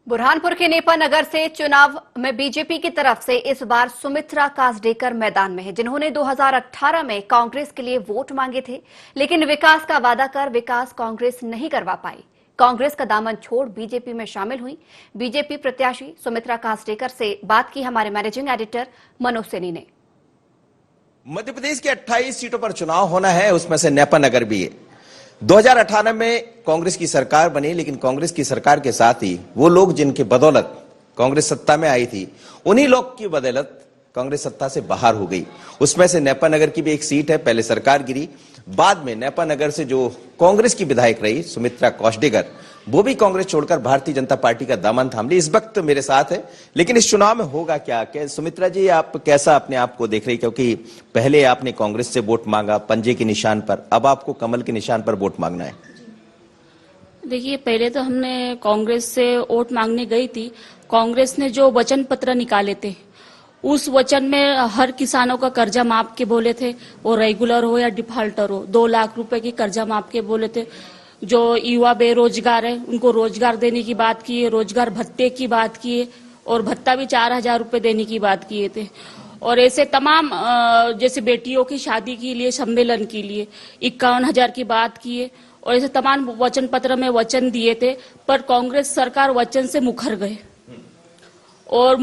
बुरहानपुर के नेपा नगर से चुनाव में बीजेपी की तरफ से इस बार सुमित्रा कासडेकर मैदान में है, जिन्होंने 2018 में कांग्रेस के लिए वोट मांगे थे, लेकिन विकास का वादा कर विकास कांग्रेस नहीं करवा पाई। कांग्रेस का दामन छोड़ बीजेपी में शामिल हुई। बीजेपी प्रत्याशी सुमित्रा कासडेकर से बात की हमारे मैनेजिंग एडिटर मनोज सैनी ने। मध्य प्रदेश की 28 सीटों पर चुनाव होना है, उसमें से नेपा नगर भी है। 2018 में कांग्रेस की सरकार बनी, लेकिन कांग्रेस की सरकार के साथ ही वो लोग जिनके बदौलत कांग्रेस सत्ता में आई थी, उन्हीं लोग की बदौलत कांग्रेस सत्ता से बाहर हो गई। उसमें से नेपा नगर की भी एक सीट है। पहले सरकार गिरी, बाद में नेपा नगर से जो कांग्रेस की विधायक रही सुमित्रा कासडेकर, वो भी कांग्रेस छोड़कर भारतीय जनता पार्टी का दामन थाम ली। इस वक्त मेरे साथ है। लेकिन इस चुनाव में होगा क्या सुमित्रा जी, आप कैसा अपने आप को देख रही, क्योंकि पहले आपने कांग्रेस से वोट मांगा पंजे के निशान पर, अब आपको कमल के निशान पर वोट मांगना है। देखिए, पहले तो हमने कांग्रेस से वोट मांगने गई थी। कांग्रेस ने जो वचन पत्र निकाले थे, उस वचन में हर किसानों का कर्जा माफ के बोले थे, वो रेगुलर हो या डिफॉल्टर हो, 2 लाख रुपए की कर्जा माफ के बोले थे। जो युवा बेरोजगार है उनको रोजगार देने की बात की है, रोजगार भत्ते की बात की है, और भत्ता भी 4000 रुपए देने की बात किए थे। और ऐसे तमाम जैसे बेटियों की शादी के लिए, सम्मेलन के लिए 51,000 की बात की है, और ऐसे तमाम वचन पत्र में वचन दिए थे। पर कांग्रेस सरकार वचन से मुखर गए, और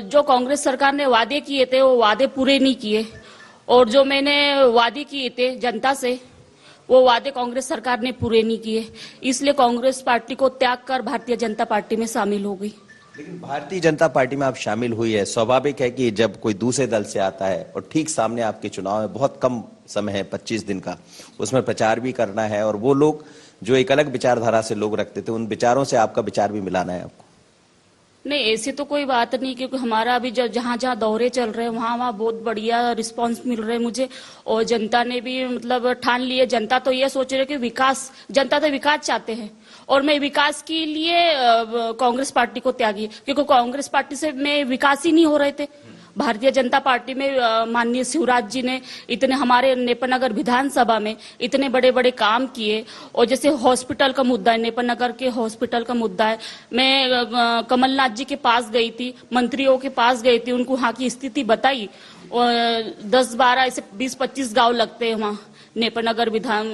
जो कांग्रेस सरकार ने वादे किए थे वो वादे पूरे नहीं किए, और जो मैंने वादे किए थे जनता से वो वादे कांग्रेस सरकार ने पूरे नहीं किए। इसलिए कांग्रेस पार्टी को त्याग कर भारतीय जनता पार्टी में शामिल हो गई। लेकिन भारतीय जनता पार्टी में आप शामिल हुई है, स्वाभाविक है कि जब कोई दूसरे दल से आता है और ठीक सामने आपके चुनाव में बहुत कम समय है, 25 दिन का, उसमें प्रचार भी करना है, और वो लोग जो एक अलग विचारधारा से लोग रखते थे, उन विचारों से आपका विचार भी मिलाना है आपको। नहीं, ऐसी तो कोई बात नहीं, क्योंकि हमारा अभी जहाँ जहाँ दौरे चल रहे हैं वहाँ बहुत बढ़िया रिस्पांस मिल रहा है मुझे, और जनता ने भी मतलब ठान लिए। जनता तो ये सोच रही है कि विकास, जनता तो विकास चाहते हैं, और मैं विकास के लिए कांग्रेस पार्टी को त्यागी, क्योंकि कांग्रेस पार्टी से मैं विकास ही नहीं हो रहे थे। भारतीय जनता पार्टी में माननीय शिवराज जी ने इतने हमारे नेपा नगर विधानसभा में इतने बड़े बड़े काम किए, और जैसे हॉस्पिटल का मुद्दा है, नेपा नगर के हॉस्पिटल का मुद्दा है, मैं कमलनाथ जी के पास गई थी, मंत्रियों के पास गई थी, उनको वहाँ की स्थिति बताई। और 10-12 ऐसे 20-25 गांव लगते हैं वहाँ नेपा नगर विधान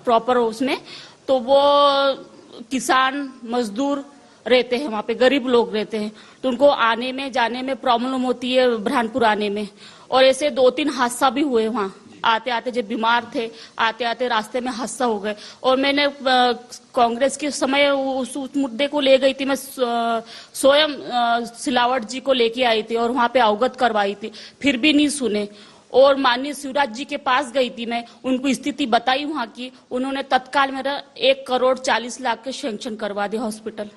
प्रॉपर उसमें, तो वो किसान मजदूर रहते हैं, वहाँ पे गरीब लोग रहते हैं, तो उनको आने में जाने में प्रॉब्लम होती है बुरहानपुर आने में। और ऐसे 2-3 हादसा भी हुए वहाँ, आते आते जब बीमार थे, आते आते रास्ते में हादसा हो गए। और मैंने कांग्रेस के समय उस मुद्दे को ले गई थी, मैं स्वयं सिलावट जी को लेके आई थी और वहाँ पे अवगत करवाई थी, फिर भी नहीं सुने। और माननीय शिवराज जी के पास गई थी मैं, उनको स्थिति बताई वहाँ की, उन्होंने तत्काल मेरा 1,40,00,000 के सैंक्शन करवा दिया हॉस्पिटल।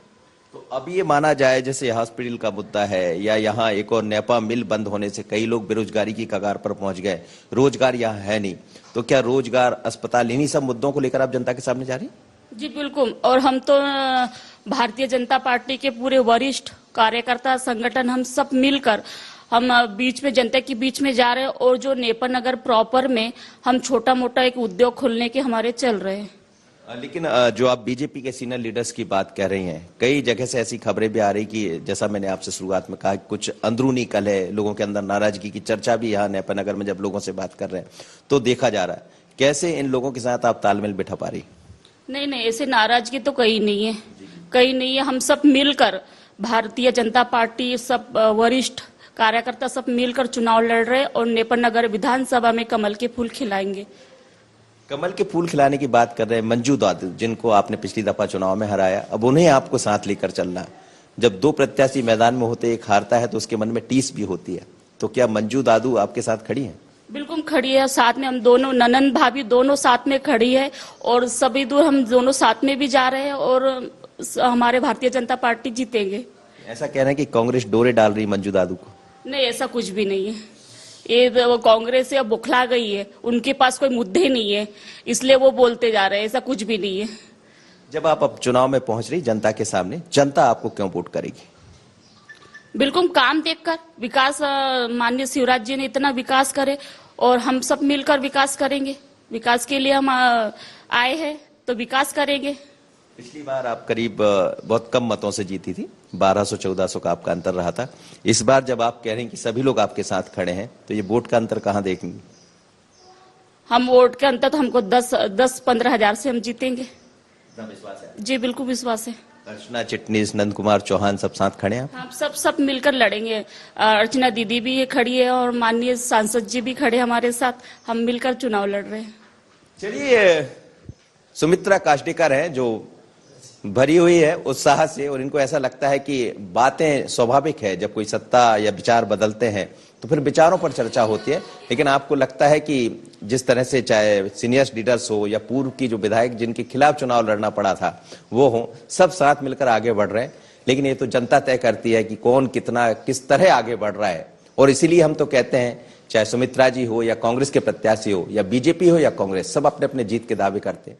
तो अब ये माना जाए जैसे हॉस्पिटल का मुद्दा है, या यहाँ एक और नेपा मिल बंद होने से कई लोग बेरोजगारी की कगार पर पहुंच गए, रोजगार यहाँ है नहीं, तो क्या रोजगार, अस्पताल, इन्हीं सब मुद्दों को लेकर आप जनता के सामने जा रही? जी बिल्कुल, और हम तो भारतीय जनता पार्टी के पूरे वरिष्ठ कार्यकर्ता संगठन, हम सब मिलकर हम बीच में, जनता के बीच में जा रहे हैं, और जो नेपा नगर प्रॉपर में हम छोटा मोटा एक उद्योग खोलने के हमारे चल रहे हैं। लेकिन जो आप बीजेपी के सीनियर लीडर्स की बात कह रही हैं, कई जगह से ऐसी खबरें भी आ रही कि जैसा मैंने आपसे शुरुआत में कहा, कुछ अंदरूनी कलह, लोगों के अंदर नाराजगी की चर्चा भी यहाँ नेपा नगर में जब लोगों से बात कर रहे हैं तो देखा जा रहा है। कैसे इन लोगों के साथ आप तालमेल बिठा पा रही? नहीं, ऐसे नाराजगी तो कहीं नहीं है, कहीं नहीं है। हम सब मिलकर, भारतीय जनता पार्टी सब वरिष्ठ कार्यकर्ता सब मिलकर चुनाव लड़ रहे हैं, और नेपा नगर विधानसभा में कमल के फूल खिलाएंगे। कमल के फूल खिलाने की बात कर रहे हैं मंजू दादू, जिनको आपने पिछली दफा चुनाव में हराया, अब उन्हें आपको साथ लेकर चलना है। जब 2 प्रत्याशी मैदान में होते, एक हारता है तो उसके मन में टीस भी होती है, तो क्या मंजू दादू आपके साथ खड़ी हैं? बिल्कुल खड़ी है, साथ में हम दोनों, ननंद भाभी दोनों साथ में खड़ी है, और सभी दूर हम दोनों साथ में भी जा रहे हैं, और हमारे भारतीय जनता पार्टी जीतेंगे। ऐसा कह रहे हैं कि कांग्रेस डोरे डाल रही मंजू दादू को? नहीं, ऐसा कुछ भी नहीं है। ये वो कांग्रेस से अब बुखला गई है, उनके पास कोई मुद्दे नहीं है, इसलिए वो बोलते जा रहे हैं, ऐसा कुछ भी नहीं है। जब आप अब चुनाव में पहुंच रही जनता के सामने, जनता आपको क्यों वोट करेगी? बिल्कुल काम देखकर, विकास, माननीय शिवराज जी ने इतना विकास करे, और हम सब मिलकर विकास करेंगे। विकास के लिए हम आए हैं, तो विकास करेंगे। पिछली बार आप करीब बहुत कम मतों से जीती थी, 1200-1400 का आपका अंतर रहा था। इस बार जब आप कह रहे हैं कि सभी लोग आपके साथ खड़े हैं, तो ये वोट का अंतर कहां देखेंगे? हम वोट के अंतर तो हमको 10-15 हजार से हम जीतेंगे। इतना विश्वास है? जी बिल्कुल विश्वास है। अर्चना चिटनीस, नंद कुमार चौहान सब साथ खड़े हैं? हम सब मिलकर लड़ेंगे। अर्चना दीदी भी खड़ी है और माननीय सांसद जी भी खड़े हमारे साथ। हम मिलकर चुनाव लड़ रहे हैं। चलिए, सुमित्रा काष्डेकर हैं जो भरी हुई है उत्साह से, और इनको ऐसा लगता है कि बातें स्वाभाविक है, जब कोई सत्ता या विचार बदलते हैं तो फिर विचारों पर चर्चा होती है। लेकिन आपको लगता है कि जिस तरह से चाहे सीनियर लीडर्स हो या पूर्व की जो विधायक जिनके खिलाफ चुनाव लड़ना पड़ा था वो हो, सब साथ मिलकर आगे बढ़ रहे हैं। लेकिन ये तो जनता तय करती है कि कौन कितना किस तरह आगे बढ़ रहा है। और इसीलिए हम तो कहते हैं, चाहे सुमित्रा जी हो या कांग्रेस के प्रत्याशी हो या बीजेपी हो या कांग्रेस, सब अपने अपने जीत के दावे करते हैं।